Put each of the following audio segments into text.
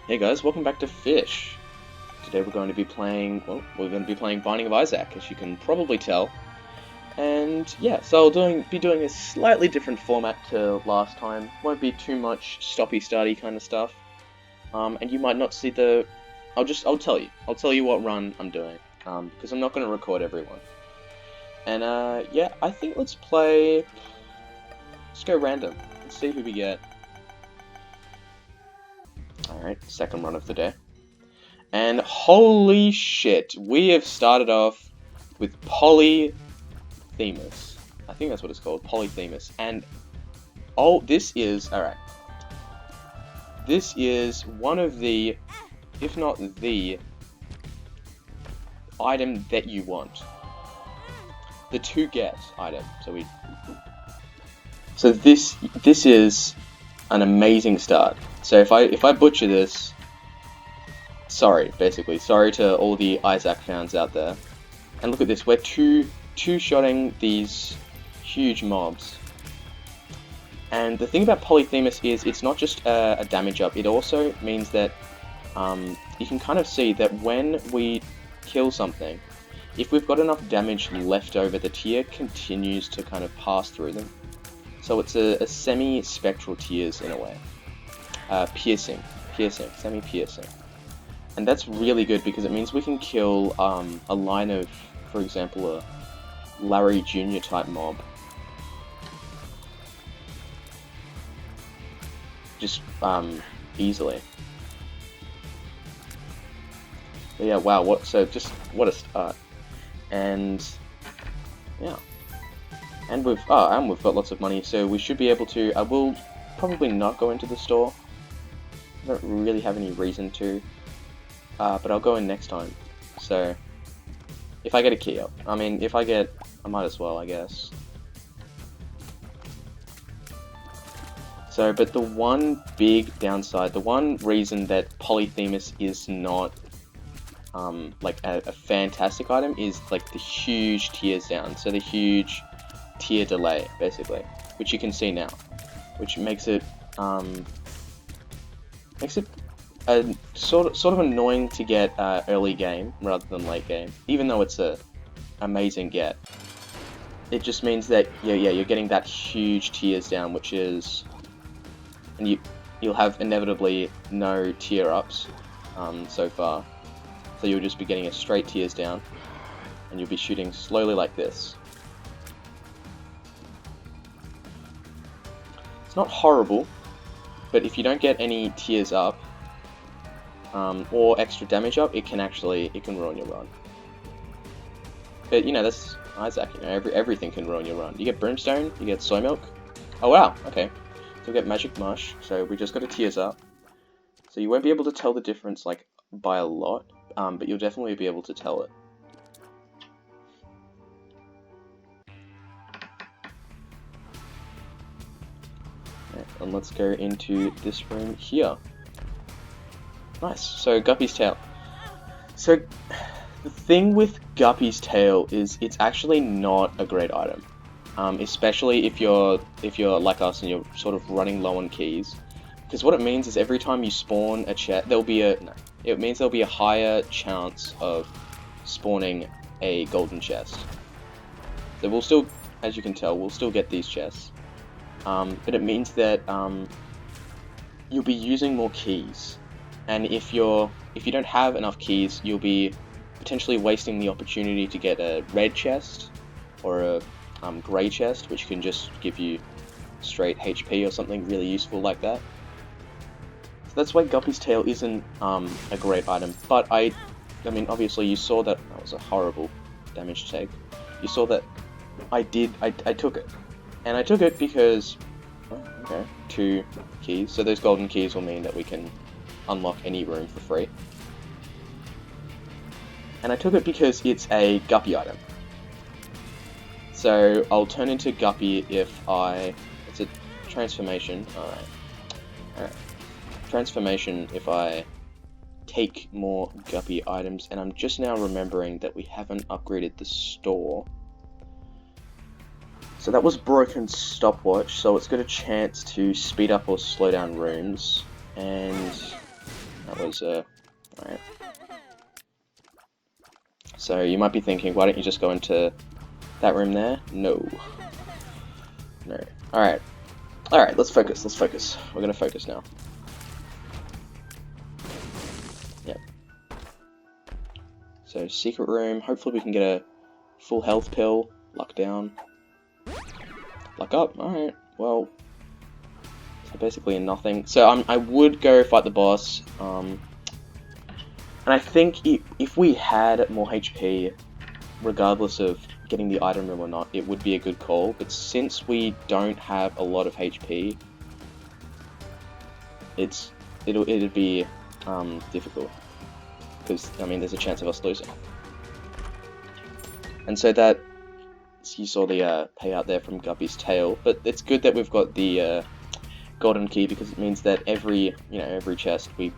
Hey guys, welcome back to Fish. Today we're going to be playing, Binding of Isaac, as you can probably tell. And yeah, so I'll be doing a slightly different format to last time. Won't be too much stoppy-starty kind of stuff. And you might not see the... I'll tell you. I'll tell you what run I'm doing. Because I'm not going to record everyone. And yeah, I think let's go random. Let's see who we get. Alright, second run of the day. And holy shit, we have started off with polyphemus. I think that's what it's called, polyphemus. And oh, this is, alright. This is one of the, if not the, item that you want. The to get item. So this is an amazing start. So if I butcher this, sorry to all the Isaac fans out there. And look at this, we're two-shotting these huge mobs. And the thing about polyphemus is it's not just a damage up, it also means that you can kind of see that when we kill something, if we've got enough damage left over, the tear continues to kind of pass through them. So it's a semi-spectral tears in a way. Semi-piercing. And that's really good because it means we can kill a line of, for example, a Larry Jr. type mob. Just easily. But yeah, wow, what a start. And yeah. And we've got lots of money, so we should be able to. I will probably not go into the store. I don't really have any reason to, but I'll go in next time. So if I get a key up, I might as well, I guess. So, but the one big downside, the one reason that polyphemus is not like a fantastic item is like the huge tears down. So the huge tier delay, basically, which you can see now, which makes it a sort of annoying to get early game rather than late game, even though it's a amazing get. It just means that you're getting that huge tears down, which is, and you'll have inevitably no tier ups so far, so you'll just be getting a straight tears down, and you'll be shooting slowly like this. Not horrible, but if you don't get any tears up or extra damage up, it can ruin your run. But you know, that's Isaac. You know, everything can ruin your run. You get brimstone, you get soy milk. Oh wow, okay. So we get magic mush. So we just got a tears up. So you won't be able to tell the difference like by a lot, but you'll definitely be able to tell it. And let's go into this room here. Nice. So Guppy's tail. So the thing with Guppy's tail is it's actually not a great item, especially if you're like us and you're sort of running low on keys. Because what it means is every time you spawn a chest, it means there'll be a higher chance of spawning a golden chest. So we'll still, as you can tell, we'll still get these chests. But it means that you'll be using more keys, and if you don't have enough keys, you'll be potentially wasting the opportunity to get a red chest or a grey chest, which can just give you straight HP or something really useful like that. So that's why Guppy's tail isn't a great item. But I mean, obviously you saw that was a horrible damage to take. You saw that I took it. And I took it because, okay, 2 keys. So those golden keys will mean that we can unlock any room for free. And I took it because it's a Guppy item. So I'll turn into Guppy if it's a transformation, alright. Transformation if I take more Guppy items, and I'm just now remembering that we haven't upgraded the store. So that was broken stopwatch, so it's got a chance to speed up or slow down rooms, and That was, alright. So you might be thinking, why don't you just go into that room there? No. No. Alright. Alright, let's focus, let's focus. We're gonna focus now. Yep. So, secret room. Hopefully we can get a full health pill. Luck down. Luck up. Alright, well. So basically nothing. So I would go fight the boss. And I think if we had more HP, regardless of getting the item room or not, it would be a good call. But since we don't have a lot of HP, it'd be difficult. Because, I mean, there's a chance of us losing. And so that, you saw the payout there from Guppy's tail, but it's good that we've got the golden key, because it means that every chest we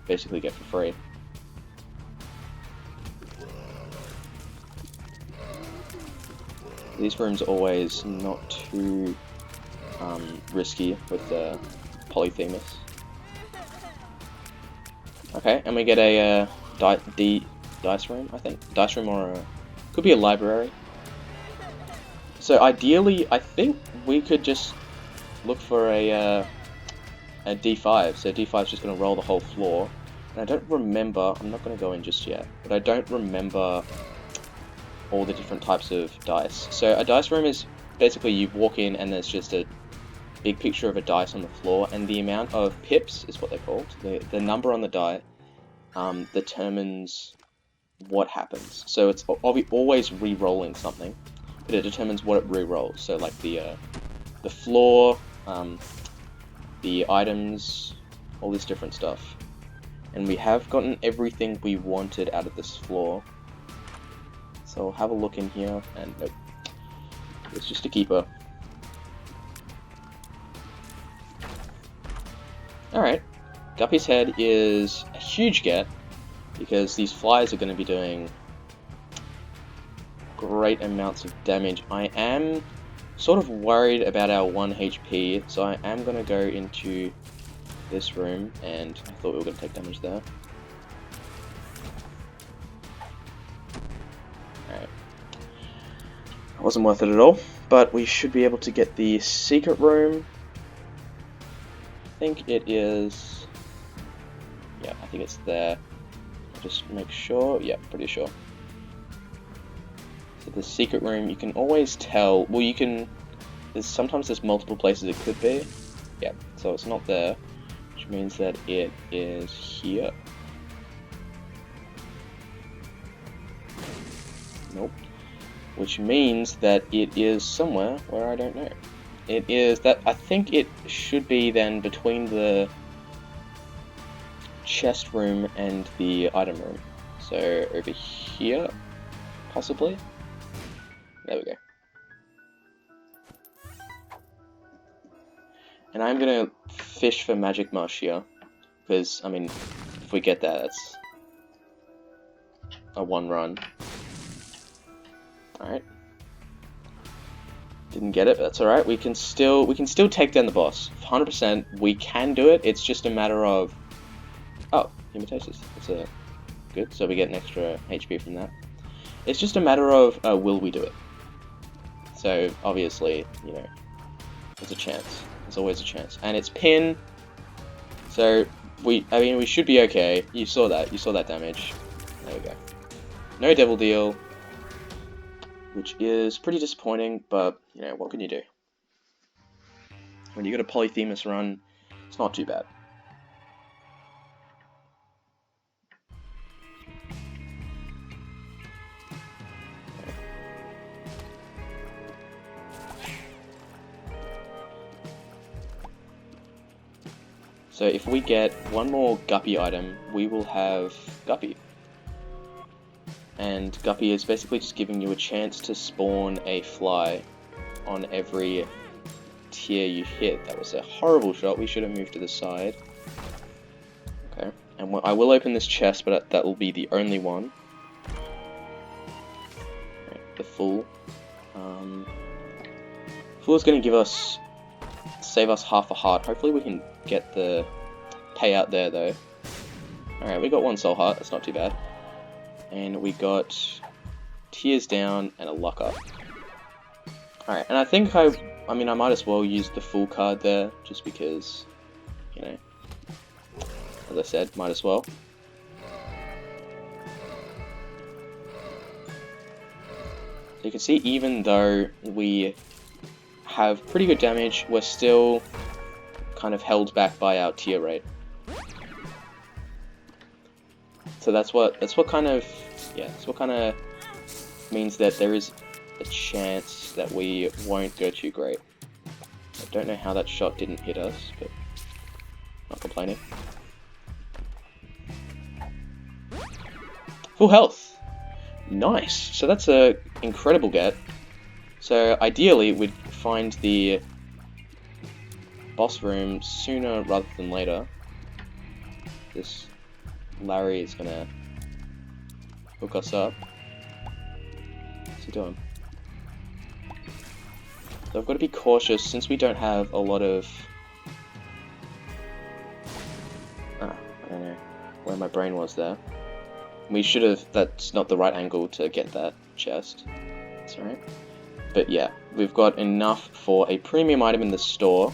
basically get for free. These rooms are always not too risky with the polyphemus. Okay, and we get a dice room, I think. Dice room, or could be a library. So ideally, I think we could just look for a D5. So D5 is just going to roll the whole floor. And I don't remember, I'm not going to go in just yet, but I don't remember all the different types of dice. So a dice room is basically you walk in and there's just a big picture of a dice on the floor, and the amount of pips is what they're called. The number on the die determines what happens. So it's always re-rolling something, but it determines what it re-rolls. So like the floor, the items, all this different stuff. And we have gotten everything we wanted out of this floor. So I'll have a look in here, and nope, it's just a keeper. Alright, Guppy's Head is a huge get, because these flies are going to be doing great amounts of damage. I am sort of worried about our 1 HP, so I am going to go into this room, and I thought we were going to take damage there. Alright. It wasn't worth it at all, but we should be able to get the secret room. I think it is... yeah, I think it's there. I'll just make sure. Yeah, pretty sure. So the secret room, you can always tell... well, you can... sometimes there's multiple places it could be. Yeah, so it's not there, which means that it is here. Nope. Which means that it is somewhere where I don't know. It is that, I think it should be then between the chest room and the item room. So over here, possibly. There we go. And I'm gonna fish for magic mush here, because I mean, if we get that, that's a 1 run. Alright. Didn't get it, but that's alright. We can still take down the boss. 100%, we can do it. It's just a matter of... oh, hematasis. That's good. So we get an extra HP from that. It's just a matter of will we do it. So obviously, you know, there's a chance. There's always a chance. And it's pin. So we should be okay. You saw that. You saw that damage. There we go. No devil deal, which is pretty disappointing, but, you know, what can you do? When you got a polyphemus run, it's not too bad. So if we get one more Guppy item, we will have Guppy. And Guppy is basically just giving you a chance to spawn a fly on every tier you hit. That was a horrible shot. We should have moved to the side. Okay, and I will open this chest, but that will be the only one. Right, the Fool. Fool is going to save us half a heart. Hopefully we can get the payout there though. Alright, we got one soul heart, that's not too bad. And we got tears down and a luck up. Alright, and I think I might as well use the full card there, just because, you know, as I said, might as well. So you can see, even though we have pretty good damage, we're still kind of held back by our tier rate. So that's what kind of means that there is a chance that we won't go too great. I don't know how that shot didn't hit us, but not complaining. Full health! Nice! So that's a incredible get. So ideally we'd find the boss room sooner rather than later. This Larry is gonna hook us up. What's he doing? So I've got to be cautious since we don't have a lot of... I don't know where my brain was there. We should have... That's not the right angle to get that chest. It's alright. But yeah, we've got enough for a premium item in the store.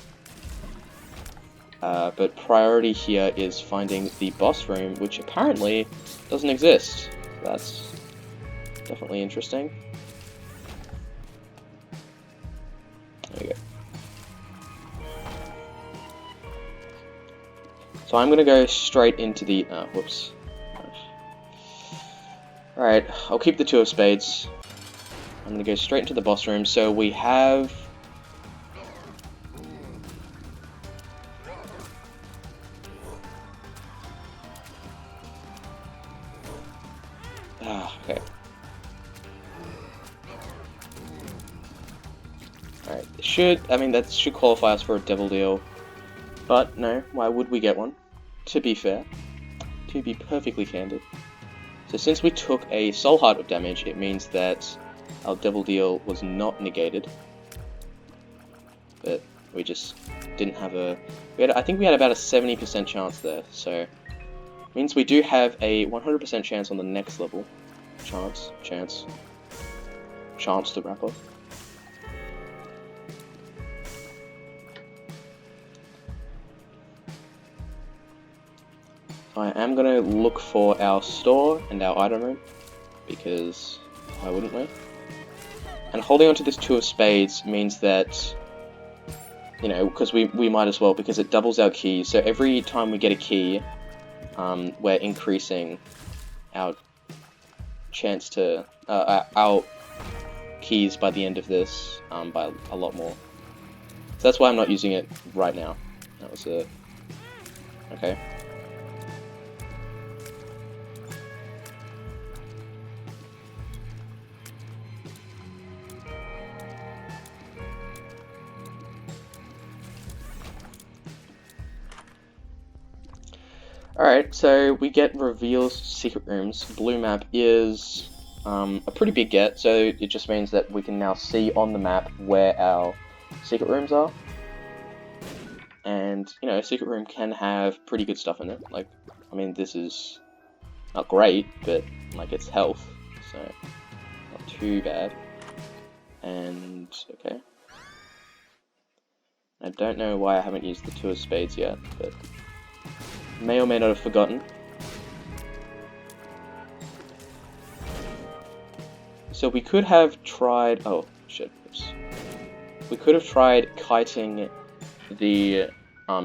But priority here is finding the boss room, which apparently doesn't exist. That's definitely interesting. There we go. So I'm gonna go straight into the... whoops. Alright, I'll keep the 2 of spades. I'm gonna go straight into the boss room. So we have... okay. Alright, that should qualify us for a devil deal. But no, why would we get one? To be fair. To be perfectly candid. So since we took a soul heart of damage, it means that our devil deal was not negated. But we just didn't have a... I think we had about a 70% chance there, so... means we do have a 100% chance on the next level. Chance to wrap up. I am going to look for our store and our item room, because why wouldn't we? And holding onto this 2 of spades means that, you know, because we might as well, because it doubles our keys. So every time we get a key, we're increasing our chance to, our keys by the end of this, by a lot more. So that's why I'm not using it right now. That was it. Okay. Alright, so we get reveals secret rooms. Blue map is a pretty big get, so it just means that we can now see on the map where our secret rooms are. And, you know, a secret room can have pretty good stuff in it. Like, I mean, this is not great, but, like, it's health, so not too bad. And, okay. I don't know why I haven't used the 2 of spades yet, but... may or may not have forgotten. So we could have tried... oh, shit. Oops. We could have tried kiting the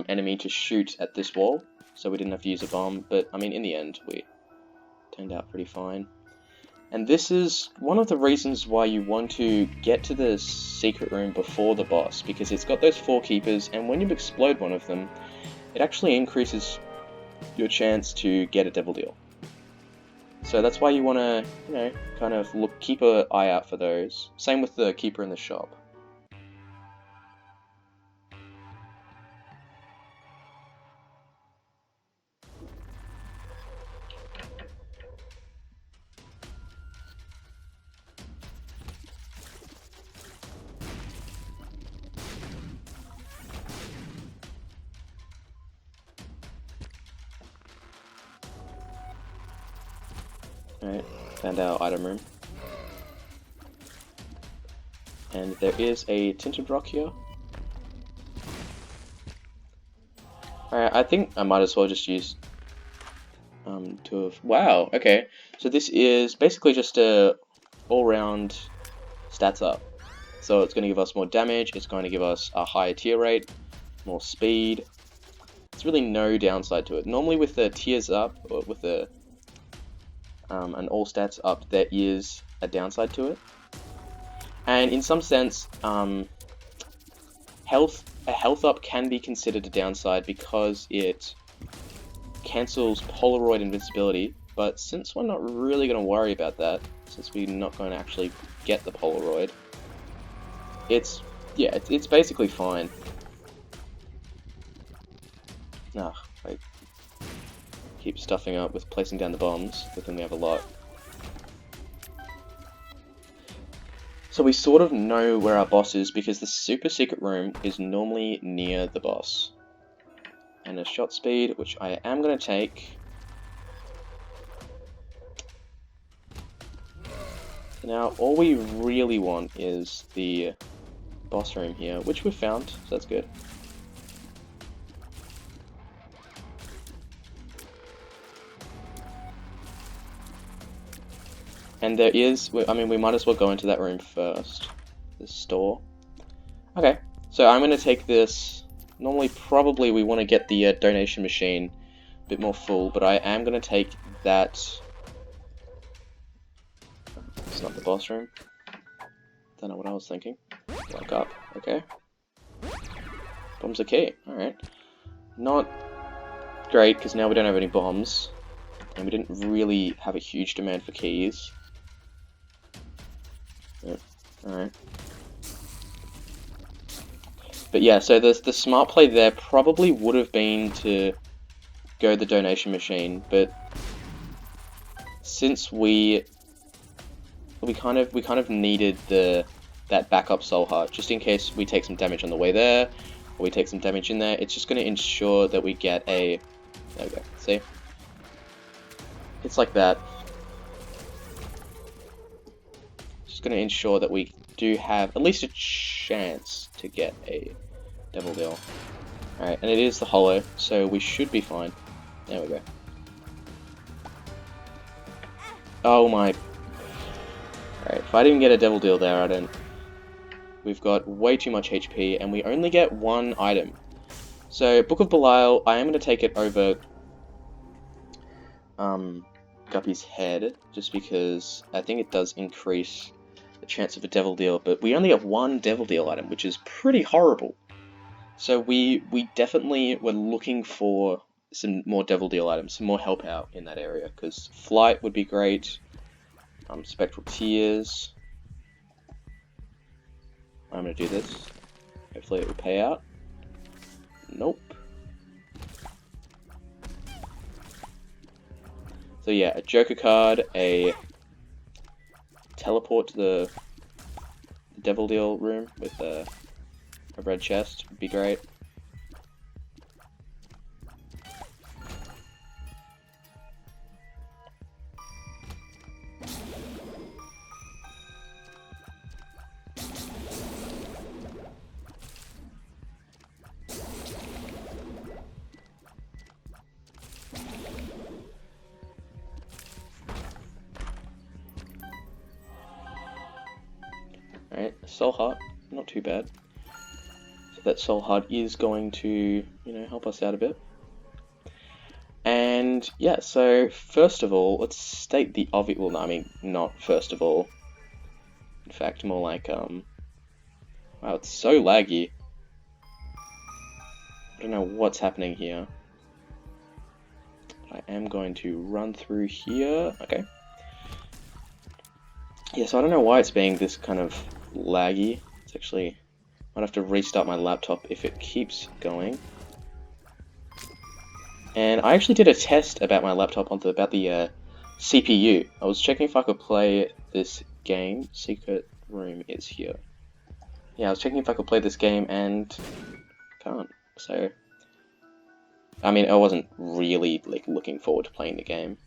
enemy to shoot at this wall, so we didn't have to use a bomb, but, I mean, in the end, we turned out pretty fine. And this is one of the reasons why you want to get to the secret room before the boss, because it's got those 4 keepers, and when you explode one of them, it actually increases your chance to get a devil deal. So that's why you want to, you know, kind of keep an eye out for those. Same with the keeper in the shop. Alright, found our item room. And there is a tinted rock here. Alright, I think I might as well just use two of... Wow, okay. So this is basically just a all-round stats up. So it's going to give us more damage, it's going to give us a higher tier rate, more speed. There's really no downside to it. Normally with the tiers up, or with the an all stats up, there is a downside to it. And in some sense, a health up can be considered a downside because it cancels Polaroid invincibility, but since we're not really going to worry about that, since we're not going to actually get the Polaroid, it's basically fine. I keep stuffing up with placing down the bombs, good thing we have a lot. So we sort of know where our boss is because the super secret room is normally near the boss. And a shot speed, which I am going to take. Now, all we really want is the boss room here, which we've found, so that's good. And there is, I mean, we might as well go into that room first. The store. Okay, so I'm going to take this. Normally, probably we want to get the donation machine a bit more full, but I am going to take that. It's not the boss room. Don't know what I was thinking. Back up, okay. Bombs are key, alright. Not great, because now we don't have any bombs. And we didn't really have a huge demand for keys. Yeah, alright. But yeah, so the smart play there probably would have been to go the donation machine, but since we kind of needed that backup soul heart just in case we take some damage on the way there, or we take some damage in there. It's just going to ensure that we get a... There we go. See? It's like that. It's just going to ensure that we do have at least a chance to get a Devil Deal. Alright, and it is the hollow, so we should be fine. There we go. Oh my... Alright, if I didn't get a Devil Deal there, I don't... We've got way too much HP, and we only get one item. So, Book of Belial, I am going to take it over Guppy's Head, just because I think it does increase the chance of a Devil Deal, but we only have one Devil Deal item, which is pretty horrible. So we definitely were looking for some more Devil Deal items, some more help out in that area, because Flight would be great, Spectral Tears. I'm going to do this. Hopefully it will pay out. Nope. So yeah, a Joker card, a teleport to the Devil Deal room with a red chest would be great. Alright, Soul Heart, not too bad. So that Soul Heart is going to, you know, help us out a bit. And yeah, so first of all, let's state the obvious. Well, no, I mean, not first of all. In fact, more like, wow, it's so laggy. I don't know what's happening here. But I am going to run through here. Okay. Yeah, so I don't know why it's being this kind of laggy. It's actually... Might have to restart my laptop if it keeps going. And I actually did a test about my laptop about the CPU. I was checking if I could play this game. Secret room is here. Yeah, I was checking if I could play this game and can't. So, I mean, I wasn't really like looking forward to playing the game.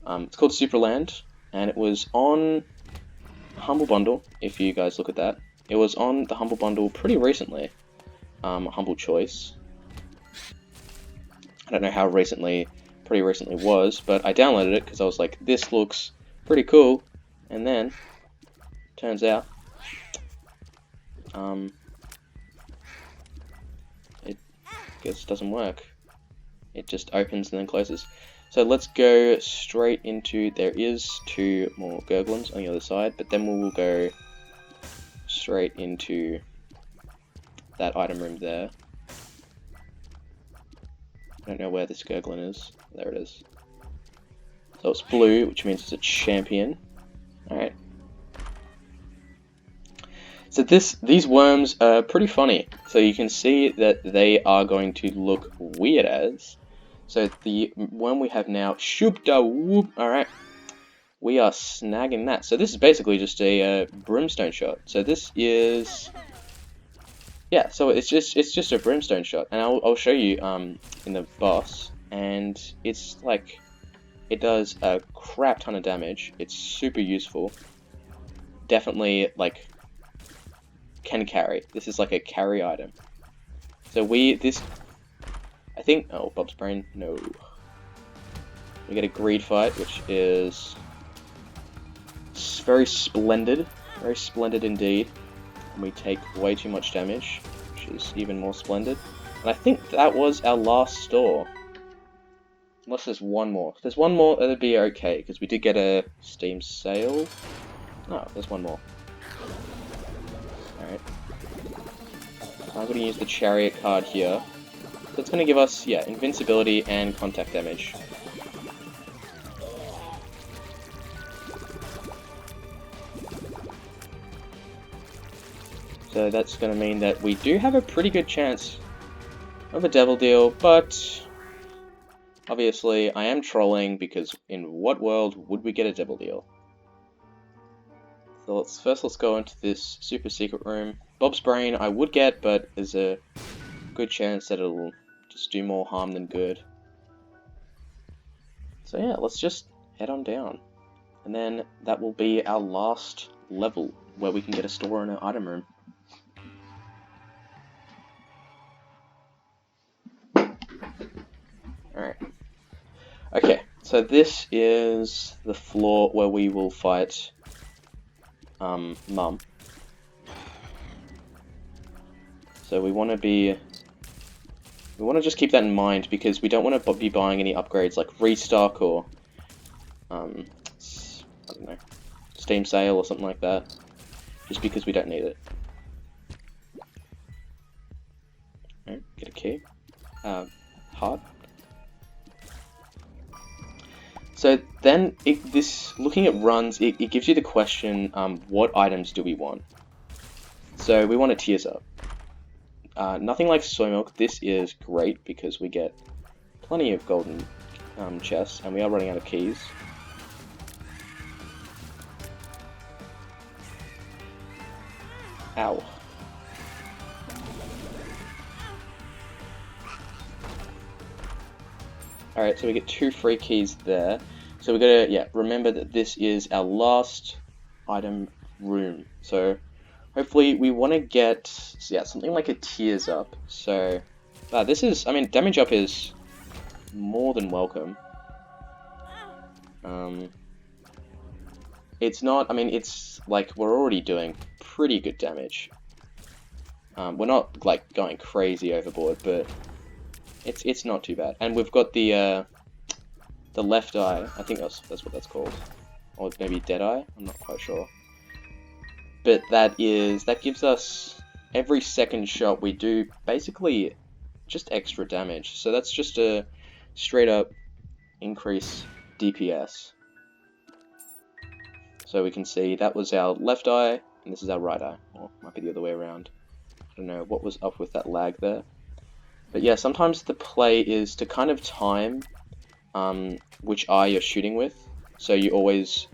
It's called Superland, and it was on Humble Bundle, if you guys look at that. It was on the Humble Bundle pretty recently. Humble Choice. I don't know how pretty recently was, but I downloaded it because I was like, this looks pretty cool, and then, turns out, it just doesn't work. It just opens and then closes. So let's go straight into, there is 2 more Gurglins on the other side, but then we will go straight into that item room there. I don't know where this Gurglin is. There it is. So it's blue, which means it's a champion. Alright. So these worms are pretty funny. So you can see that they are going to look weird as. So the worm we have now, shoop da whoop. Alright. We are snagging that. So this is basically just a brimstone shot. So this is, yeah, so it's just a brimstone shot, and I'll show you in the boss, and it's like, it does a crap ton of damage. It's super useful. Definitely like can carry. This is like a carry item. So I think, oh, Bob's brain, no. We get a greed fight, which is very splendid indeed. And we take way too much damage, which is even more splendid. And I think that was our last store. Unless there's one more. If there's one more, that'd be okay, because we did get a Steam sale. No, there's one more. Alright. I'm going to use the Chariot card here. So it's going to give us, yeah, invincibility and contact damage. So that's going to mean that we do have a pretty good chance of a Devil Deal, but obviously I am trolling, because in what world would we get a Devil Deal? So let's go into this super secret room. Bob's brain I would get, but there's a good chance that it'll just do more harm than good. So yeah, let's just head on down. And then that will be our last level, where we can get a store in an item room. Alright. Okay, so this is the floor where we will fight Mum. So we want to just keep that in mind, because we don't want to be buying any upgrades like restock or I don't know, Steam sale or something like that, just because we don't need it. Alright, get a key. Heart. So then, looking at runs, it gives you the question, what items do we want? So we want a Tears Up. Nothing like Soy Milk. This is great because we get plenty of golden chests, and we are running out of keys. Ow. Alright, so we get 2 free keys there. So we gotta, yeah, remember that this is our last item room. So hopefully we want to get, yeah, something like a Tears Up. So this is, I mean, damage up is more than welcome. It's not, I mean, it's like we're already doing pretty good damage. We're not like going crazy overboard, but it's not too bad. And we've got the left eye. I think that's what that's called, or maybe dead eye. I'm not quite sure. But that gives us, every second shot we do basically just extra damage. So that's just a straight up increase DPS. So we can see that was our left eye, and this is our right eye. Or might be the other way around. I don't know what was up with that lag there. But yeah, sometimes the play is to kind of time which eye you're shooting with. So you always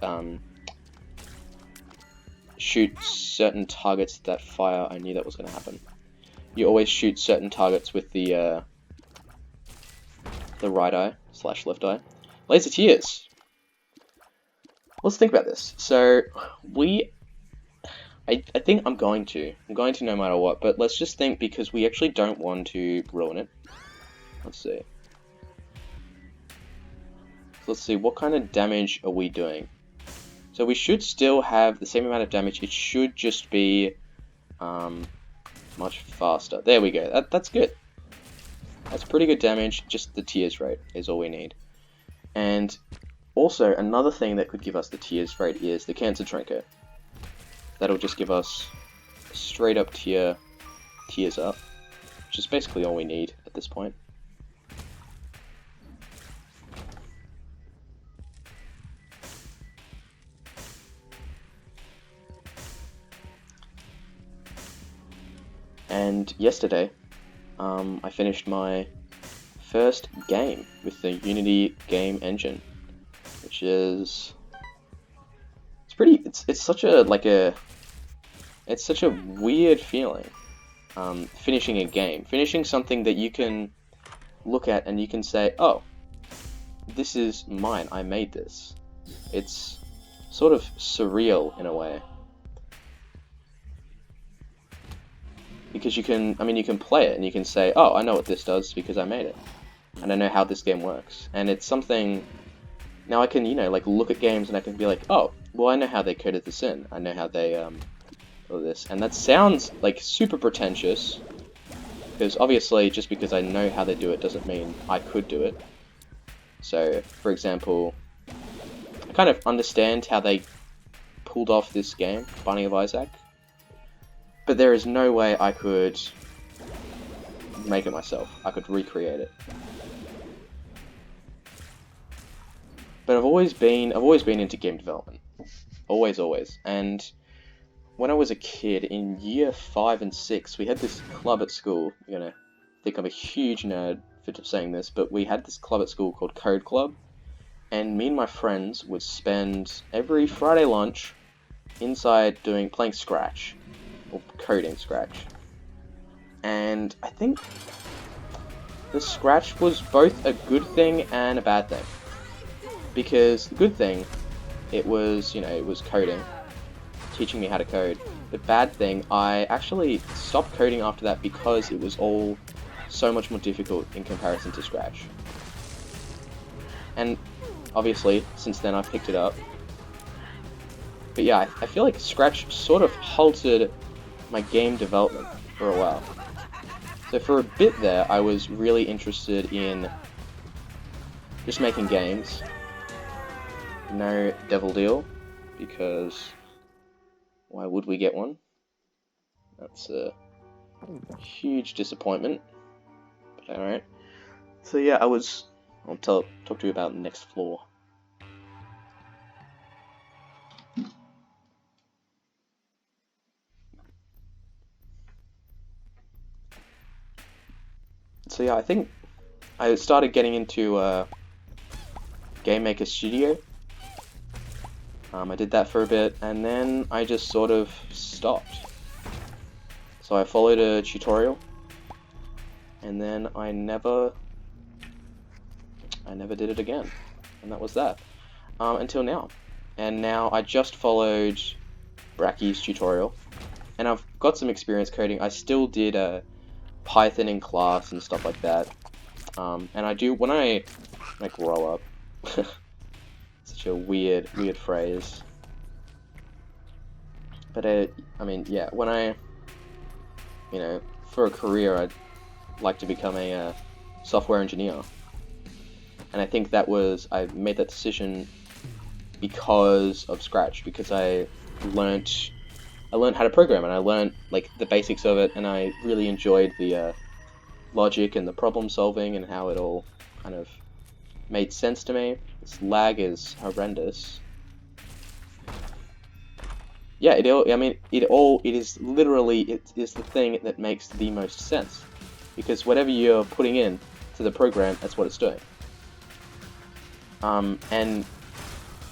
shoot certain targets that fire. I knew that was going to happen. You always shoot certain targets with the right eye / left eye. Laser Tears. let's think about this. So I think I'm going to no matter what, but let's just think, because we actually don't want to ruin it. Let's see. Let's see, what kind of damage are we doing? So we should still have the same amount of damage. It should just be much faster. There we go. That's good. That's pretty good damage. Just the tears rate is all we need. And also, another thing that could give us the tears rate is the cancer trinket. That'll just give us straight up tears up, which is basically all we need at this point. And yesterday, I finished my first game with the Unity game engine, which is it's such a it's such a weird feeling, finishing a game, finishing something that you can look at and you can say, oh, this is mine, I made this. It's sort of surreal in a way. Because you can play it and you can say, oh, I know what this does because I made it. And I know how this game works. And it's something, now I can, like look at games and I can be like, oh, well, I know how they coded this in. I know how they, all this. And that sounds like super pretentious, because obviously just because I know how they do it doesn't mean I could do it. So, for example, I kind of understand how they pulled off this game, Binding of Isaac. But there is no way I could make it myself. I could recreate it. But I've always been into game development. Always. And when I was a kid, in year 5 and 6, we had this club at school. You're gonna think I'm a huge nerd for saying this, but we had this club at school called Code Club. And me and my friends would spend every Friday lunch inside playing Scratch. Or coding Scratch. And I think the Scratch was both a good thing and a bad thing. Because the good thing, it was coding, teaching me how to code. The bad thing, I actually stopped coding after that because it was all so much more difficult in comparison to Scratch. And obviously, since then I've picked it up. But yeah, I feel like Scratch sort of halted my game development for a while. So for a bit there, I was really interested in just making games. No Devil Deal, because why would we get one? That's a huge disappointment. But alright. So yeah, I'll talk to you about the next floor. So yeah, I think I started getting into Game Maker Studio. I did that for a bit, and then I just sort of stopped. So I followed a tutorial, and then I never did it again, and that was that until now. And now I just followed Bracky's tutorial, and I've got some experience coding. I still did Python in class and stuff like that, and I do when I grow up. Such a weird phrase. But I mean, yeah, when I, for a career, I'd like to become a software engineer. And I think I made that decision because of Scratch, because I learned how to program, and I learned like the basics of it, and I really enjoyed the logic and the problem solving and how it all kind of made sense to me. This lag is horrendous. Yeah, it is literally, it is the thing that makes the most sense, because whatever you're putting in to the program, that's what it's doing. And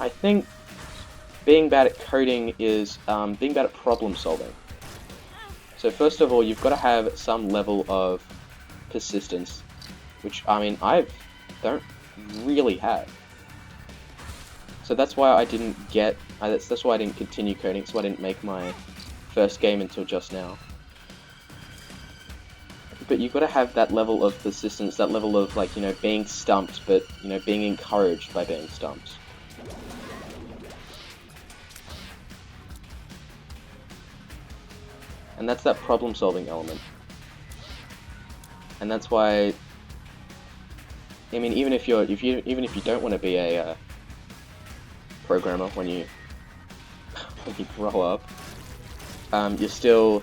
I think being bad at coding is being bad at problem solving. So first of all, you've got to have some level of persistence, which I don't really have. So that's why I didn't get. That's why I didn't continue coding. So I didn't make my first game until just now. But you've got to have that level of persistence, that level of, like, you know, being stumped, but, you know, being encouraged by being stumped. And that's that problem-solving element. And that's why, I mean, even if you don't want to be a programmer when you grow up, you're still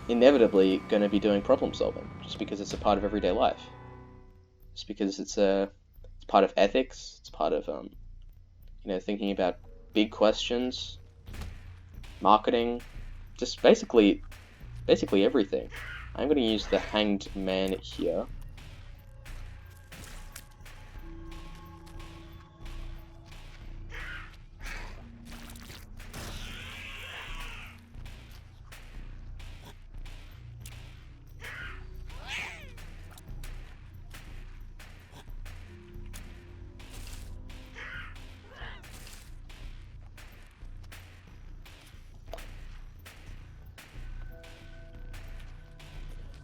inevitably going to be doing problem solving, just because it's a part of everyday life. Just because it's part of ethics. It's part of you know, thinking about big questions, marketing, just basically everything. I'm going to use the Hanged Man here.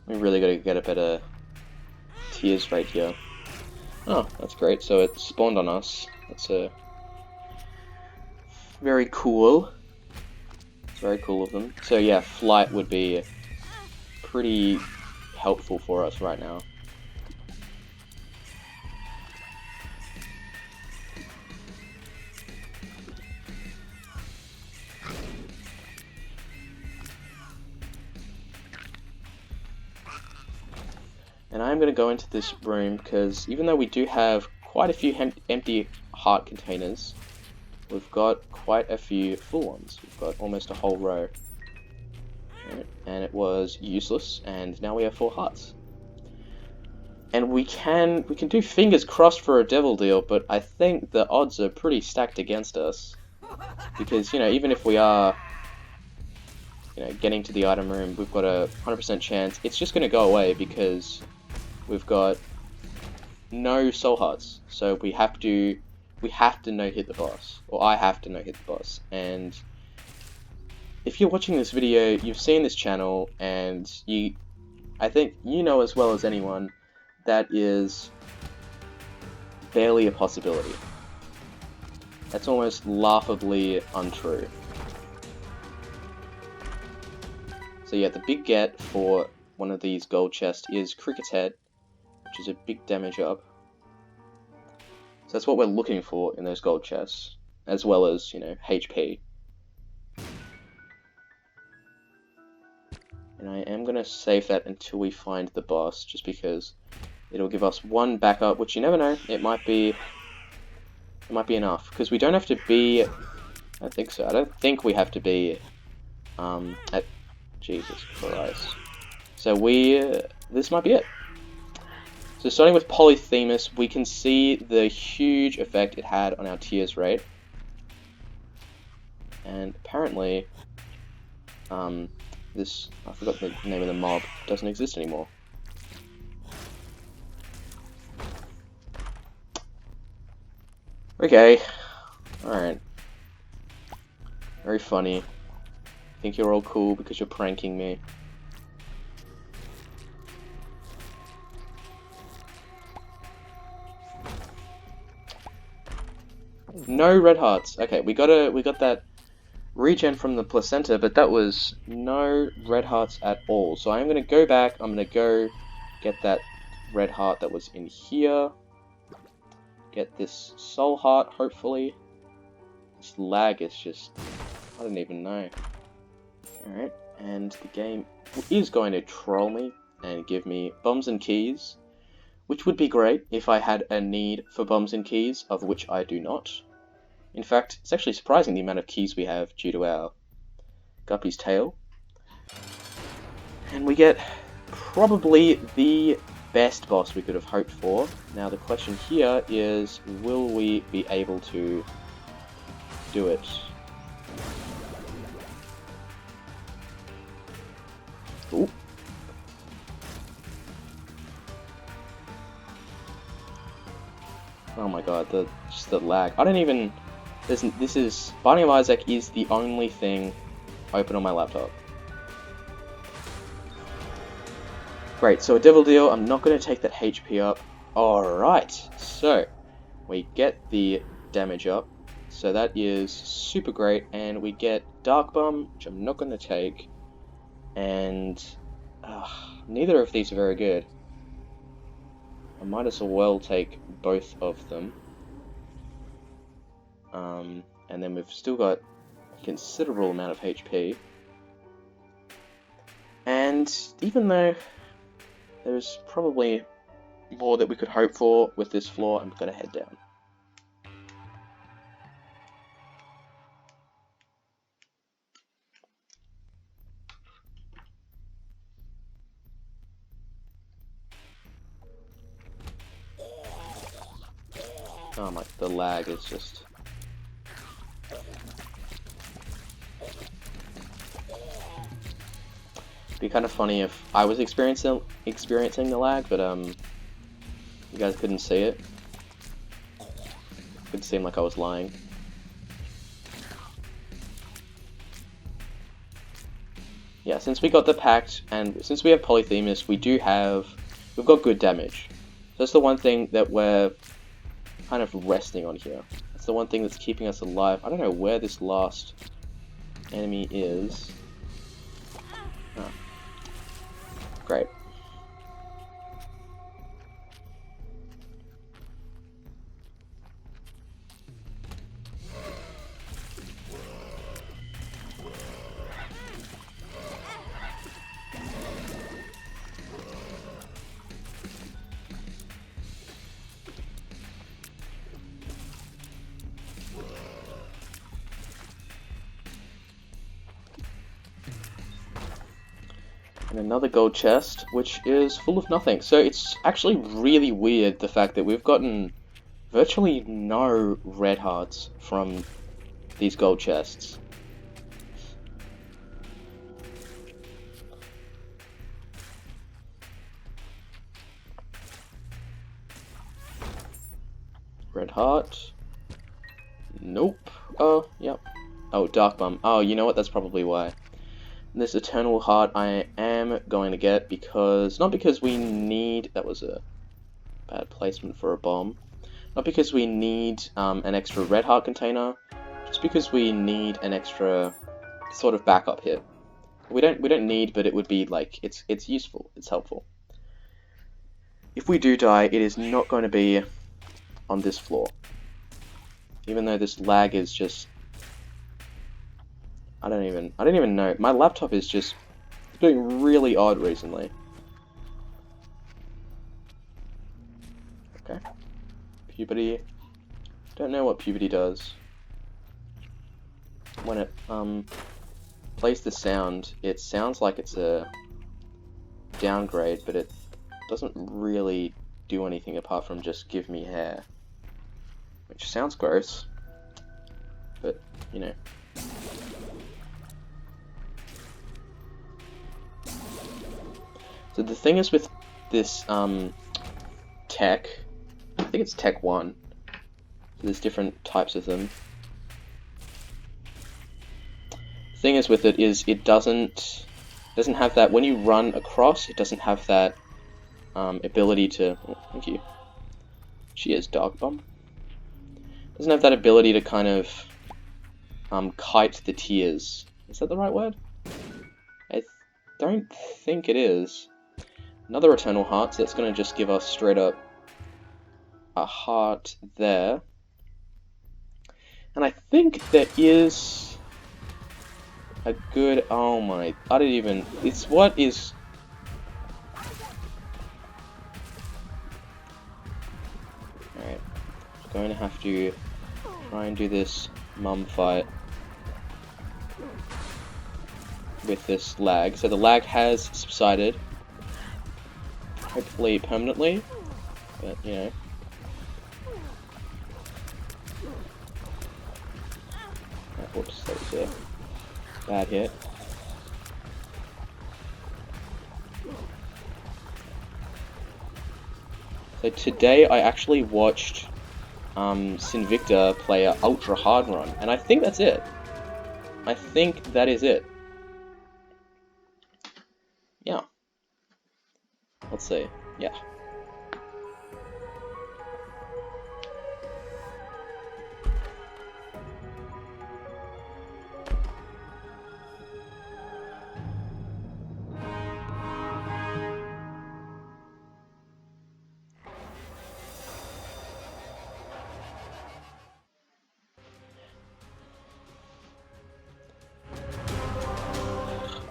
We really got to get a better tears right here. Oh, that's great. So it spawned on us. That's very cool. It's very cool of them. So yeah, flight would be pretty helpful for us right now. And I'm going to go into this room because even though we do have quite a few empty heart containers, we've got quite a few full ones. We've got almost a whole row. Right. And it was useless, and now we have 4 hearts. And we can do fingers crossed for a devil deal, but I think the odds are pretty stacked against us. Because, you know, even if we are, you know, getting to the item room, we've got a 100% chance. It's just going to go away because we've got no soul hearts. So we have to no-hit the boss. Or I have to no-hit the boss. And if you're watching this video, you've seen this channel, and I think you know as well as anyone, that is barely a possibility. That's almost laughably untrue. So yeah, the big get for one of these gold chests is Cricket's Head, which is a big damage up. So that's what we're looking for in those gold chests, as well as, you know, HP. And I am going to save that until we find the boss, just because it'll give us one backup, which you never know, it might be enough. Because we don't have to be, I don't think so, I don't think we have to be at, Jesus Christ. So this might be it. So starting with Polyphemus, we can see the huge effect it had on our tears rate. And apparently, this, I forgot the name of the mob, doesn't exist anymore. Okay, alright. Very funny. Think you're all cool because you're pranking me. No red hearts. Okay, we got that regen from the placenta, but that was no red hearts at all. So I'm gonna go back, I'm gonna go get that red heart that was in here. Get this soul heart, hopefully. This lag is just, I don't even know. Alright, and the game is going to troll me and give me bombs and keys, which would be great if I had a need for bombs and keys, of which I do not. In fact, it's actually surprising the amount of keys we have due to our Guppy's tail. And we get probably the best boss we could have hoped for. Now the question here is, will we be able to do it? Ooh. Oh my god, just the lag. I don't even... This is... Binding of Isaac is the only thing open on my laptop. Great, so a Devil Deal, I'm not going to take that HP up. Alright, so we get the damage up. So that is super great, and we get Dark Bomb, which I'm not going to take. And neither of these are very good. I might as well take both of them. And then we've still got a considerable amount of HP. And even though there's probably more that we could hope for with this floor, I'm going to head down. Oh my, the lag is just... It'd be kind of funny if I was experiencing the lag, but you guys couldn't see it. It could seem like I was lying. Yeah, since we got the Pact, and since we have Polyphemus, we've got good damage. So that's the one thing that we're kind of resting on here. That's the one thing that's keeping us alive. I don't know where this last enemy is. Oh. Great. And another gold chest, which is full of nothing. So it's actually really weird, the fact that we've gotten virtually no red hearts from these gold chests. Red heart. Nope. Oh, yep. Oh, Dark Bomb. Oh, you know what? That's probably why. This Eternal Heart I am going to get because... Not because we need... That was a bad placement for a bomb. Not because we need an extra red heart container. Just because we need an extra sort of backup hit. We don't need, but it would be like... It's useful. It's helpful. If we do die, it is not going to be on this floor. Even though this lag is just... I don't even know. My laptop is just doing really odd recently. Okay. Puberty. Don't know what puberty does. When it plays the sound, it sounds like it's a downgrade, but it doesn't really do anything apart from just give me hair. Which sounds gross. But, you know. So the thing is with this tech, I think it's tech 1. So there's different types of them. The thing is with it is it doesn't have that, when you run across, it doesn't have that ability to, oh, thank you. Cheers, Dark Bomb. Doesn't have that ability to kind of kite the tears. Is that the right word? I don't think it is. Another Eternal Heart, so that's going to just give us straight up a heart there. And I think there is a good... Oh my... I didn't even... It's what is... Alright. Going to have to try and do this mum fight with this lag. So the lag has subsided. Hopefully permanently, but you know. Oh, whoops, that was a bad hit. So today I actually watched Sinvicta player ultra hard run, and I think that's it. I think that is it. Yeah. Let's see. Yeah.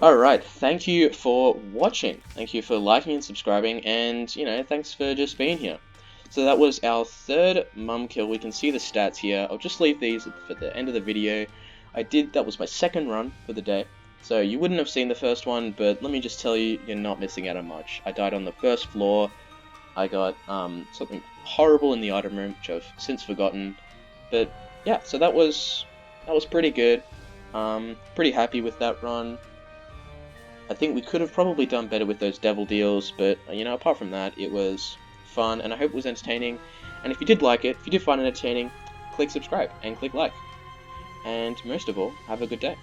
Alright, thank you for watching. Thank you for liking and subscribing, and, you know, thanks for just being here. So that was our third mum kill. We can see the stats here. I'll just leave these for the end of the video. That was my second run for the day. So you wouldn't have seen the first one, but let me just tell you, you're not missing out on much. I died on the first floor. I got something horrible in the item room, which I've since forgotten. But yeah, so that was pretty good. Pretty happy with that run. I think we could have probably done better with those devil deals, but, you know, apart from that, it was fun, and I hope it was entertaining. And if you did like it, if you did find it entertaining, click subscribe and click like. And most of all, have a good day.